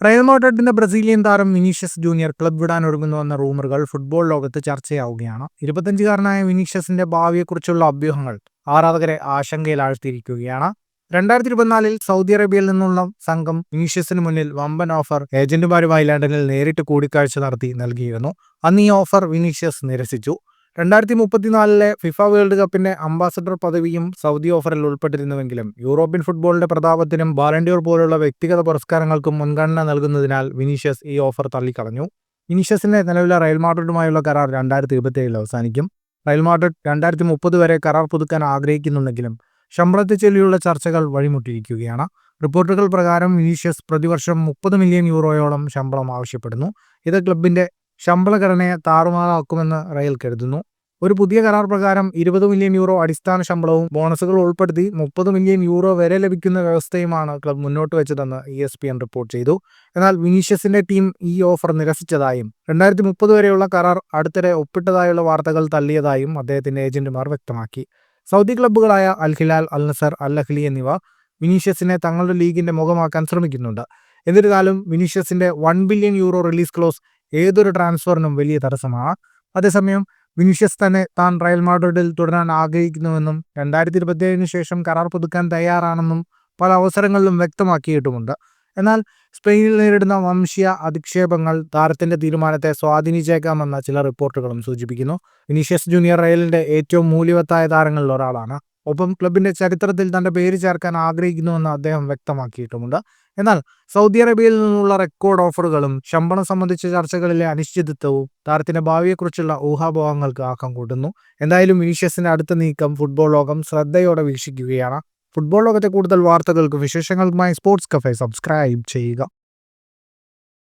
Real മാഡ്രിഡിന്റെ Brazilian താരം Vinicius junior club വിടാനൊരുങ്ങുന്നുവെന്ന റൂമറുകൾ football ലോകത്ത് ചർച്ചയാവുകയാണ്. 25-കാരനായ വിനീഷ്യസിന്റെ ഭാവിയെക്കുറിച്ചുള്ള അഭ്യൂഹങ്ങൾ ആരാധകരെ ആശങ്കയിലാഴ്ത്തിയിരിക്കുകയാണ്. 2024 സൗദി അറേബ്യയിൽ നിന്നുള്ള സംഘം വിനീഷ്യസിന് മുന്നിൽ വമ്പൻ ഓഫർ ഏജന്റുമാരുമായി ലണ്ടനിൽ നേരിട്ട് കൂടിക്കാഴ്ച നടത്തി നൽകിയിരുന്നു. അന്ന് ഈ ഓഫർ വിനീഷ്യസ് നിരസിച്ചു. 2034 ഫിഫ വേൾഡ് കപ്പിന്റെ അംബാസഡർ പദവിയും സൗദി ഓഫറിൽ ഉൾപ്പെട്ടിരുന്നുവെങ്കിലും യൂറോപ്യൻ ഫുട്ബോളിന്റെ പ്രതാപത്തിനും ബാലൻഡിയോർ പോലുള്ള വ്യക്തിഗത പുരസ്കാരങ്ങൾക്കും മുൻഗണന നൽകുന്നതിനാൽ വിനീഷ്യസ് ഈ ഓഫർ തള്ളിക്കളഞ്ഞു. വിനീഷ്യസിന്റെ നിലവിലെ റയൽ മാഡ്രിഡുമായുള്ള കരാർ 2027 അവസാനിക്കും. റയൽ മാഡ്രിഡ് 2030 വരെ കരാർ പുതുക്കാൻ ആഗ്രഹിക്കുന്നുണ്ടെങ്കിലും ശമ്പളത്തെ ചൊല്ലിയുള്ള ചർച്ചകൾ വഴിമുട്ടിയിരിക്കുകയാണ്. റിപ്പോർട്ടുകൾ പ്രകാരം വിനീഷ്യസ് പ്രതിവർഷം 30 മില്യൺ യൂറോയോളം ശമ്പളം ആവശ്യപ്പെടുന്നു. ഇത് ക്ലബിന്റെ ശമ്പളഘടനയെ താറുമാറാക്കുമെന്ന് റയൽ കരുതുന്നു. ഒരു പുതിയ കരാർ പ്രകാരം 20 മില്യൺ യൂറോ അടിസ്ഥാന ശമ്പളവും ബോണസുകൾ ഉൾപ്പെടുത്തി 30 മില്യൺ യൂറോ വരെ ലഭിക്കുന്ന വ്യവസ്ഥയുമാണ് ക്ലബ് മുന്നോട്ട് വെച്ചതെന്ന് ESPN റിപ്പോർട്ട് ചെയ്തു. എന്നാൽ വിനീഷ്യസിന്റെ ടീം ഈ ഓഫർ നിരസിച്ചതായും 2030 വരെയുള്ള കരാർ അടുത്തിടെ ഒപ്പിട്ടതായുള്ള വാർത്തകൾ തള്ളിയതായും അദ്ദേഹത്തിന്റെ ഏജന്റുമാർ വ്യക്തമാക്കി. സൗദി ക്ലബ്ബുകളായ അൽ ഹിലാൽ, അൽ നസർ, അൽ അഹ്ലി എന്നിവ വിനീഷ്യസിനെ തങ്ങളുടെ ലീഗിന്റെ മുഖമാക്കാൻ ശ്രമിക്കുന്നുണ്ട്. എന്നിരുന്നാലും വിനീഷ്യസിന്റെ 1 ബില്യൺ യൂറോ റിലീസ് ക്ലോസ് ഏതൊരു ട്രാൻസ്ഫറിനും വലിയ തടസ്സമാണ്. അതേസമയം വിനീഷ്യസ് തന്നെ താൻ റയൽ മാഡ്രിഡിൽ തുടരാൻ ആഗ്രഹിക്കുന്നുവെന്നും 2027 ശേഷം കരാർ പുതുക്കാൻ തയ്യാറാണെന്നും പല അവസരങ്ങളിലും വ്യക്തമാക്കിയിട്ടുമുണ്ട്. എന്നാൽ സ്പെയിനിൽ നേരിടുന്ന വംശീയ അധിക്ഷേപങ്ങൾ താരത്തിന്റെ തീരുമാനത്തെ സ്വാധീനിച്ചേക്കാമെന്ന ചില റിപ്പോർട്ടുകളും സൂചിപ്പിക്കുന്നു. വിനീഷ്യസ് ജൂനിയർ റയലിന്റെ ഏറ്റവും മൂല്യവത്തായ താരങ്ങളിൽ ഒരാളാണ്. ഒപ്പം ക്ലബിന്റെ ചരിത്രത്തിൽ തന്റെ പേര് ചേർക്കാൻ ആഗ്രഹിക്കുന്നുവെന്ന് അദ്ദേഹം വ്യക്തമാക്കിയിട്ടുമുണ്ട്. എന്നാൽ സൗദി അറേബ്യയിൽ നിന്നുള്ള റെക്കോർഡ് ഓഫറുകളും ശമ്പളം സംബന്ധിച്ച ചർച്ചകളിലെ അനിശ്ചിതത്വവും താരത്തിന്റെ ഭാവിയെക്കുറിച്ചുള്ള ഊഹാപോഹങ്ങൾക്ക് ആക്കം കൂട്ടുന്നു. എന്തായാലും വിനീഷ്യസിന്റെ അടുത്ത നീക്കം ഫുട്ബോൾ ലോകം ശ്രദ്ധയോടെ വീക്ഷിക്കുകയാണ്. ഫുട്ബോൾ ലോകത്തെ കൂടുതൽ വാർത്തകൾക്കും വിശേഷങ്ങൾക്കുമായി സ്പോർട്സ് കഫേ സബ്സ്ക്രൈബ് ചെയ്യുക.